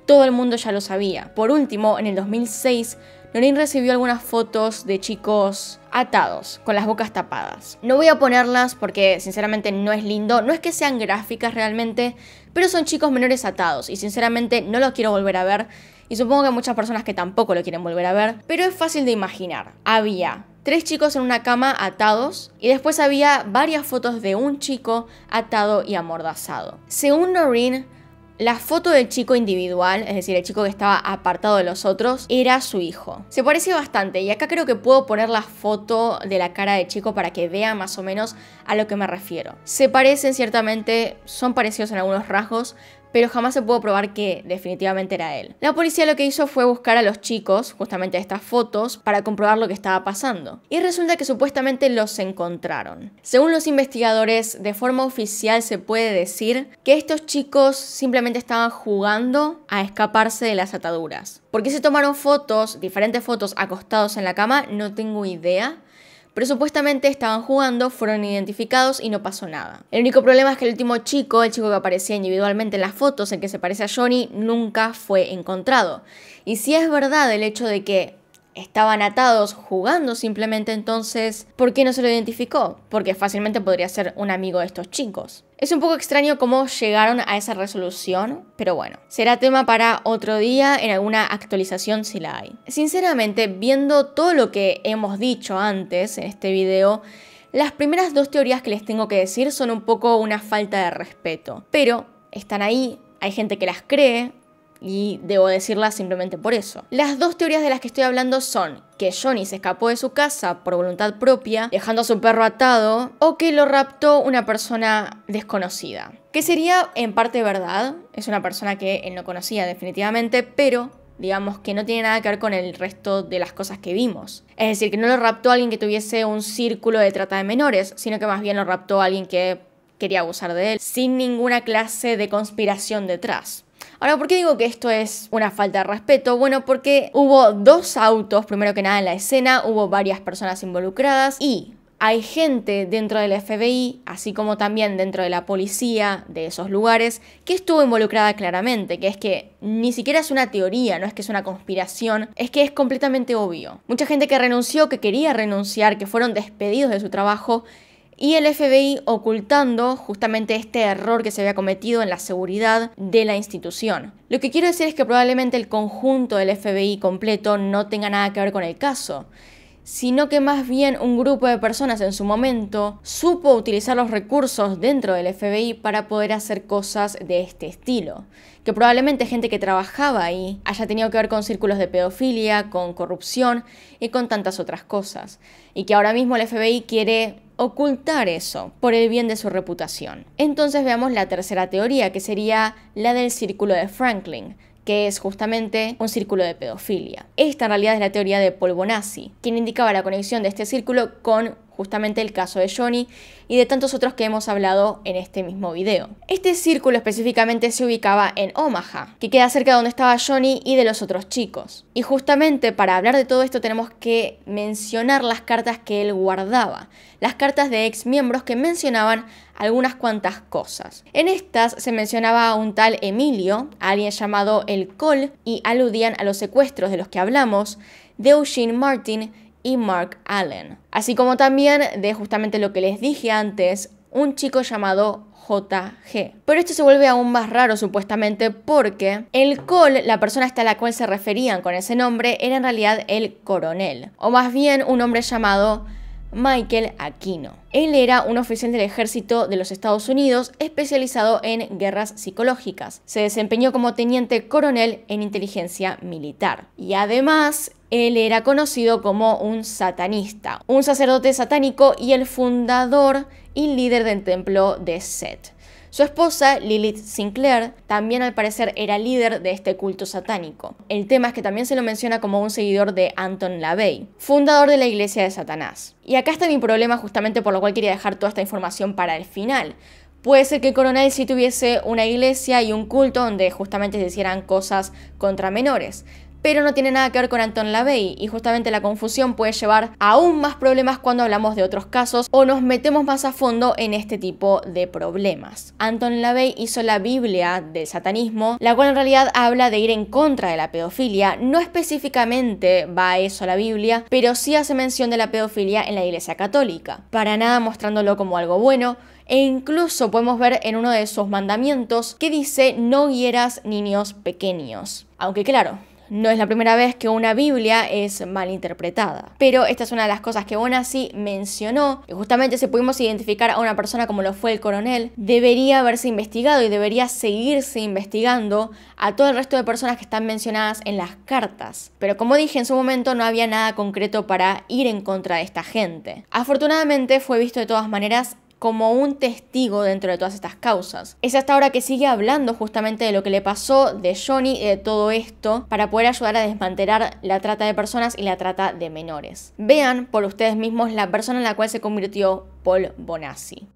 todo el mundo ya lo sabía. Por último, en el 2006, Noreen recibió algunas fotos de chicos atados, con las bocas tapadas. No voy a ponerlas porque sinceramente no es lindo, no es que sean gráficas realmente, pero son chicos menores atados y sinceramente no los quiero volver a ver. Y supongo que hay muchas personas que tampoco lo quieren volver a ver, pero es fácil de imaginar. Había 3 chicos en una cama atados y después había varias fotos de un chico atado y amordazado. Según Noreen, la foto del chico individual, es decir, el chico que estaba apartado de los otros, era su hijo. Se parecía bastante y acá creo que puedo poner la foto de la cara del chico para que vean más o menos a lo que me refiero. Se parecen ciertamente, son parecidos en algunos rasgos, pero jamás se pudo probar que definitivamente era él. La policía lo que hizo fue buscar a los chicos, justamente estas fotos, para comprobar lo que estaba pasando. Y resulta que supuestamente los encontraron. Según los investigadores, de forma oficial se puede decir que estos chicos simplemente estaban jugando a escaparse de las ataduras. ¿Por qué se tomaron fotos, diferentes fotos acostados en la cama? No tengo idea. Pero supuestamente estaban jugando, fueron identificados y no pasó nada. El único problema es que el último chico, el chico que aparecía individualmente en las fotos, el que se parece a Johnny, nunca fue encontrado. Y si es verdad el hecho de que estaban atados jugando simplemente, entonces, ¿por qué no se lo identificó? Porque fácilmente podría ser un amigo de estos chicos. Es un poco extraño cómo llegaron a esa resolución, pero bueno, será tema para otro día, en alguna actualización si la hay. Sinceramente, viendo todo lo que hemos dicho antes en este video, las primeras dos teorías que les tengo que decir son un poco una falta de respeto, pero están ahí, hay gente que las cree, y debo decirlas simplemente por eso. Las dos teorías de las que estoy hablando son que Johnny se escapó de su casa por voluntad propia, dejando a su perro atado, o que lo raptó una persona desconocida. Que sería en parte verdad, es una persona que él no conocía definitivamente, pero digamos que no tiene nada que ver con el resto de las cosas que vimos. Es decir, que no lo raptó a alguien que tuviese un círculo de trata de menores, sino que más bien lo raptó a alguien que quería abusar de él, sin ninguna clase de conspiración detrás. Ahora, ¿por qué digo que esto es una falta de respeto? Bueno, porque hubo dos autos, primero que nada en la escena, hubo varias personas involucradas y hay gente dentro del FBI, así como también dentro de la policía de esos lugares, que estuvo involucrada claramente, que es que ni siquiera es una teoría, no es que es una conspiración, es que es completamente obvio. Mucha gente que renunció, que quería renunciar, que fueron despedidos de su trabajo, y el FBI ocultando justamente este error que se había cometido en la seguridad de la institución. Lo que quiero decir es que probablemente el conjunto del FBI completo no tenga nada que ver con el caso, sino que más bien un grupo de personas en su momento supo utilizar los recursos dentro del FBI para poder hacer cosas de este estilo. Que probablemente gente que trabajaba ahí haya tenido que ver con círculos de pedofilia, con corrupción y con tantas otras cosas. Y que ahora mismo el FBI quiere ocultar eso por el bien de su reputación. Entonces veamos la tercera teoría, que sería la del círculo de Franklin, que es justamente un círculo de pedofilia. Esta en realidad es la teoría de Paul Bonacci, quien indicaba la conexión de este círculo con justamente el caso de Johnny y de tantos otros que hemos hablado en este mismo video. Este círculo específicamente se ubicaba en Omaha, que queda cerca de donde estaba Johnny y de los otros chicos. Y justamente para hablar de todo esto tenemos que mencionar las cartas que él guardaba, las cartas de ex miembros que mencionaban algunas cuantas cosas. En estas se mencionaba a un tal Emilio, a alguien llamado el Cole, y aludían a los secuestros de los que hablamos de Eugene Martin y Mark Allen, así como también de justamente lo que les dije antes, un chico llamado JG. Pero esto se vuelve aún más raro supuestamente porque el Cole, la persona hasta la cual se referían con ese nombre, era en realidad el coronel, o más bien un hombre llamado Michael Aquino. Él era un oficial del ejército de los Estados Unidos especializado en guerras psicológicas. Se desempeñó como teniente coronel en inteligencia militar. Y además, él era conocido como un satanista, un sacerdote satánico y el fundador y líder del templo de Set. Su esposa, Lilith Sinclair, también al parecer era líder de este culto satánico. El tema es que también se lo menciona como un seguidor de Anton LaVey, fundador de la Iglesia de Satanás. Y acá está mi problema justamente por lo cual quería dejar toda esta información para el final. Puede ser que el coronel sí tuviese una iglesia y un culto donde justamente se hicieran cosas contra menores, pero no tiene nada que ver con Anton LaVey y justamente la confusión puede llevar a aún más problemas cuando hablamos de otros casos o nos metemos más a fondo en este tipo de problemas. Anton LaVey hizo la Biblia del satanismo, la cual en realidad habla de ir en contra de la pedofilia. No específicamente va a eso la Biblia, pero sí hace mención de la pedofilia en la Iglesia Católica, para nada mostrándolo como algo bueno. E incluso podemos ver en uno de sus mandamientos que dice no hieras niños pequeños. Aunque claro, No es la primera vez que una Biblia es malinterpretada. Pero esta es una de las cosas que Bonacci mencionó, y justamente si pudimos identificar a una persona como lo fue el coronel, debería haberse investigado y debería seguirse investigando a todo el resto de personas que están mencionadas en las cartas. Pero como dije en su momento, no había nada concreto para ir en contra de esta gente. Afortunadamente fue visto de todas maneras como un testigo dentro de todas estas causas. Es hasta ahora que sigue hablando justamente de lo que le pasó, de Johnny y de todo esto, para poder ayudar a desmantelar la trata de personas y la trata de menores. Vean por ustedes mismos la persona en la cual se convirtió Paul Bonacci.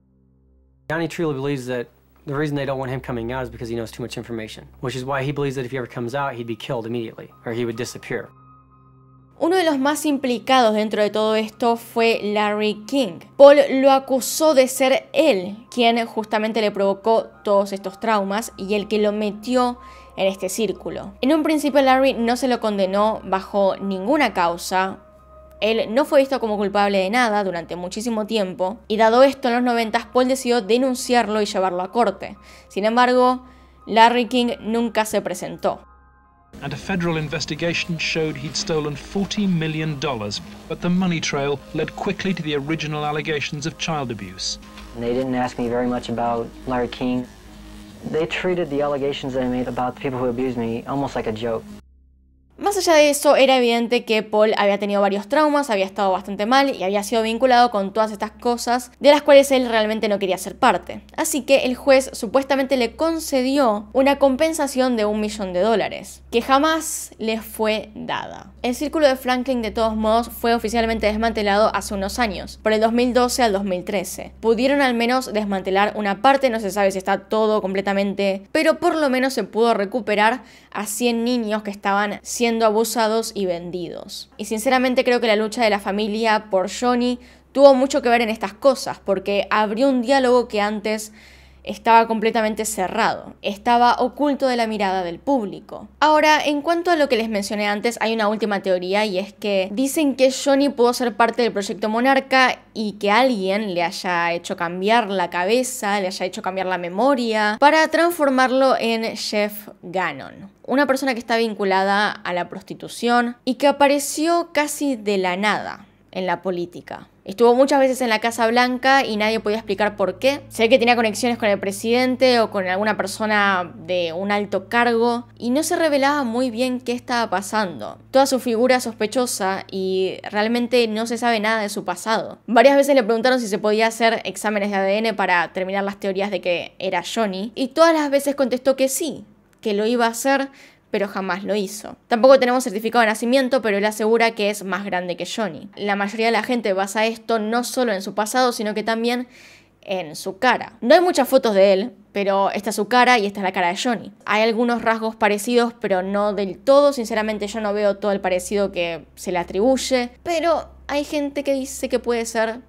Johnny truly believes that the reason they don't want him coming out is because he knows too much information, which is why he believes that if he ever comes out, he'd be killed immediately, or he would disappear. Uno de los más implicados dentro de todo esto fue Larry King. Paul lo acusó de ser él quien justamente le provocó todos estos traumas y el que lo metió en este círculo. En un principio Larry no se lo condenó bajo ninguna causa. Él no fue visto como culpable de nada durante muchísimo tiempo y dado esto en los 90 Paul decidió denunciarlo y llevarlo a corte. Sin embargo, Larry King nunca se presentó. And a federal investigation showed he'd stolen $40 million, but the money trail led quickly to the original allegations of child abuse. They didn't ask me very much about Larry King. They treated the allegations that I made about the people who abused me almost like a joke. Más allá de eso, era evidente que Paul había tenido varios traumas, había estado bastante mal y había sido vinculado con todas estas cosas de las cuales él realmente no quería ser parte. Así que el juez supuestamente le concedió una compensación de $1 millón, que jamás le fue dada. El círculo de Franklin, de todos modos, fue oficialmente desmantelado hace unos años, por el 2012 al 2013. Pudieron al menos desmantelar una parte, no se sabe si está todo completamente, pero por lo menos se pudo recuperar a 100 niños que estaban siendo abusados y vendidos. Y sinceramente creo que la lucha de la familia por Johnny tuvo mucho que ver en estas cosas, porque abrió un diálogo que antes estaba completamente cerrado, estaba oculto de la mirada del público. Ahora, en cuanto a lo que les mencioné antes, hay una última teoría y es que dicen que Johnny pudo ser parte del proyecto Monarca y que alguien le haya hecho cambiar la cabeza, le haya hecho cambiar la memoria para transformarlo en Jeff Gannon. Una persona que está vinculada a la prostitución y que apareció casi de la nada en la política. Estuvo muchas veces en la Casa Blanca y nadie podía explicar por qué. Sé que tenía conexiones con el presidente o con alguna persona de un alto cargo y no se revelaba muy bien qué estaba pasando. Toda su figura es sospechosa y realmente no se sabe nada de su pasado. Varias veces le preguntaron si se podía hacer exámenes de ADN para terminar las teorías de que era Johnny y todas las veces contestó que sí, que lo iba a hacer, pero jamás lo hizo. Tampoco tenemos certificado de nacimiento, pero él asegura que es más grande que Johnny. La mayoría de la gente basa esto no solo en su pasado, sino que también en su cara. No hay muchas fotos de él, pero esta es su cara y esta es la cara de Johnny. Hay algunos rasgos parecidos, pero no del todo. Sinceramente yo no veo todo el parecido que se le atribuye, pero hay gente que dice que puede ser.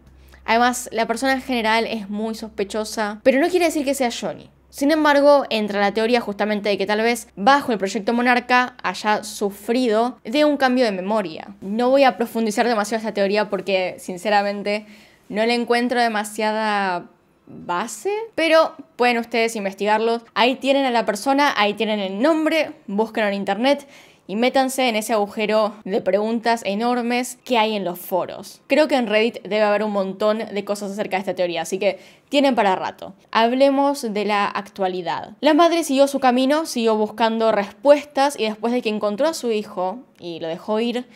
Además, la persona en general es muy sospechosa, pero no quiere decir que sea Johnny. Sin embargo, entra la teoría justamente de que tal vez bajo el proyecto Monarca haya sufrido de un cambio de memoria. No voy a profundizar demasiado esta teoría porque sinceramente no le encuentro demasiada base, pero pueden ustedes investigarlos. Ahí tienen a la persona, ahí tienen el nombre, búsquenlo en internet y métanse en ese agujero de preguntas enormes que hay en los foros. Creo que en Reddit debe haber un montón de cosas acerca de esta teoría, así que tienen para rato. Hablemos de la actualidad. La madre siguió su camino, siguió buscando respuestas y después de que encontró a su hijo y lo dejó ir,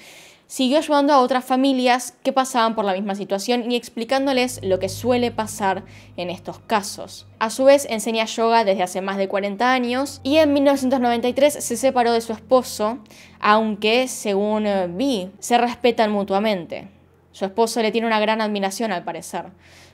siguió ayudando a otras familias que pasaban por la misma situación y explicándoles lo que suele pasar en estos casos. A su vez, enseña yoga desde hace más de 40 años y en 1993 se separó de su esposo, aunque, según vi, se respetan mutuamente. Su esposo le tiene una gran admiración al parecer.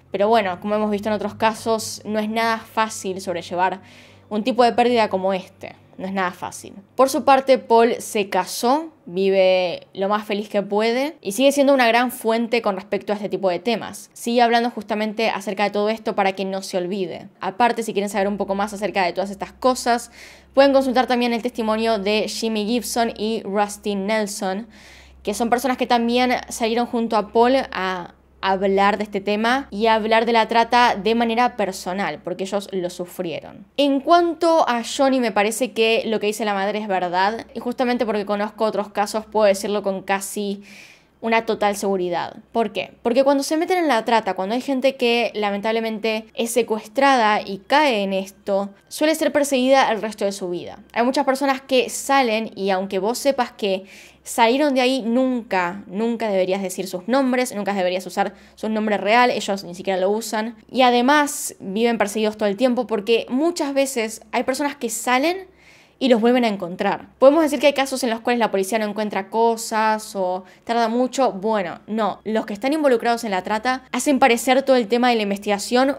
Pero bueno, como hemos visto en otros casos, no es nada fácil sobrellevar un tipo de pérdida como este. No es nada fácil. Por su parte, Paul se casó, vive lo más feliz que puede y sigue siendo una gran fuente con respecto a este tipo de temas. Sigue hablando justamente acerca de todo esto para que no se olvide. Aparte, si quieren saber un poco más acerca de todas estas cosas, pueden consultar también el testimonio de Jimmy Gibson y Rusty Nelson, que son personas que también salieron junto a Paul a hablar de este tema y hablar de la trata de manera personal, porque ellos lo sufrieron. En cuanto a Johnny, me parece que lo que dice la madre es verdad, y justamente porque conozco otros casos puedo decirlo con casi una total seguridad. ¿Por qué? Porque cuando se meten en la trata, cuando hay gente que lamentablemente es secuestrada y cae en esto, suele ser perseguida el resto de su vida. Hay muchas personas que salen y aunque vos sepas que salieron de ahí, nunca deberías decir sus nombres, nunca deberías usar su nombre real, ellos ni siquiera lo usan. Y además viven perseguidos todo el tiempo porque muchas veces hay personas que salen y los vuelven a encontrar. Podemos decir que hay casos en los cuales la policía no encuentra cosas o tarda mucho. Bueno, no. Los que están involucrados en la trata hacen parecer todo el tema de la investigación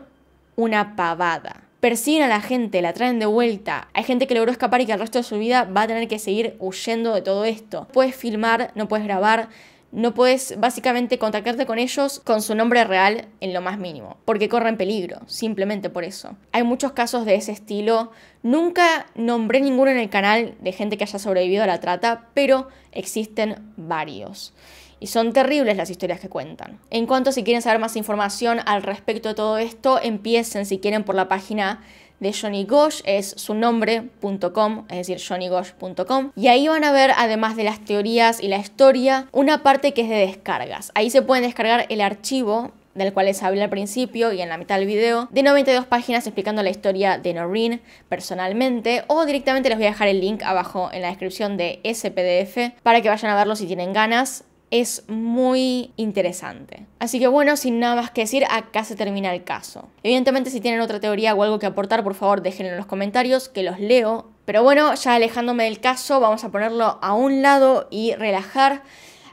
una pavada. Persiguen a la gente, la traen de vuelta. Hay gente que logró escapar y que el resto de su vida va a tener que seguir huyendo de todo esto. Puedes filmar, no puedes grabar, no puedes básicamente contactarte con ellos con su nombre real en lo más mínimo, porque corren peligro, simplemente por eso. Hay muchos casos de ese estilo. Nunca nombré ninguno en el canal de gente que haya sobrevivido a la trata, pero existen varios. Y son terribles las historias que cuentan. En cuanto si quieren saber más información al respecto de todo esto, empiecen si quieren por la página de Johnny Gosch, es su nombre.com, es decir, johnnygosch.com, y ahí van a ver, además de las teorías y la historia, una parte que es de descargas. Ahí se pueden descargar el archivo del cual les hablé al principio y en la mitad del video, de 92 páginas explicando la historia de Noreen personalmente, o directamente les voy a dejar el link abajo en la descripción de ese PDF para que vayan a verlo si tienen ganas. Es muy interesante. Así que bueno, sin nada más que decir, acá se termina el caso. Evidentemente, si tienen otra teoría o algo que aportar, por favor déjenlo en los comentarios, que los leo. Pero bueno, ya alejándome del caso, vamos a ponerlo a un lado y relajar.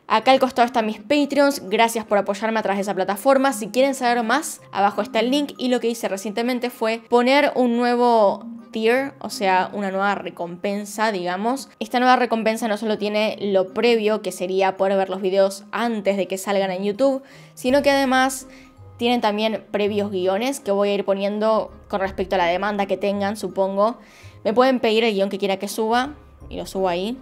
Acá al costado están mis Patreons, gracias por apoyarme a través de esa plataforma. Si quieren saber más, abajo está el link. Y lo que hice recientemente fue poner un nuevo tier, o sea, una nueva recompensa, digamos. Esta nueva recompensa no solo tiene lo previo, que sería poder ver los videos antes de que salgan en YouTube, sino que además tienen también previos guiones que voy a ir poniendo con respecto a la demanda que tengan, supongo. Me pueden pedir el guión que quiera que suba y lo subo ahí,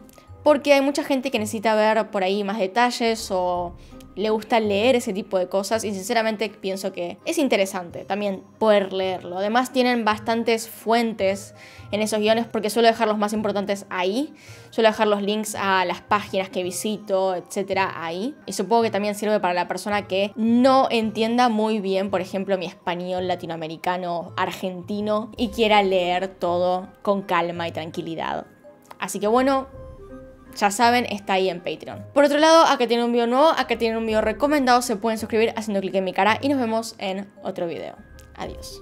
porque hay mucha gente que necesita ver por ahí más detalles o le gusta leer ese tipo de cosas y sinceramente pienso que es interesante también poder leerlo. Además tienen bastantes fuentes en esos guiones porque suelo dejar los más importantes ahí. Suelo dejar los links a las páginas que visito, etcétera, ahí. Y supongo que también sirve para la persona que no entienda muy bien, por ejemplo, mi español latinoamericano, argentino y quiera leer todo con calma y tranquilidad. Así que bueno, ya saben, está ahí en Patreon. Por otro lado, acá tienen un video nuevo, acá tienen un video recomendado. Se pueden suscribir haciendo clic en mi cara y nos vemos en otro video. Adiós.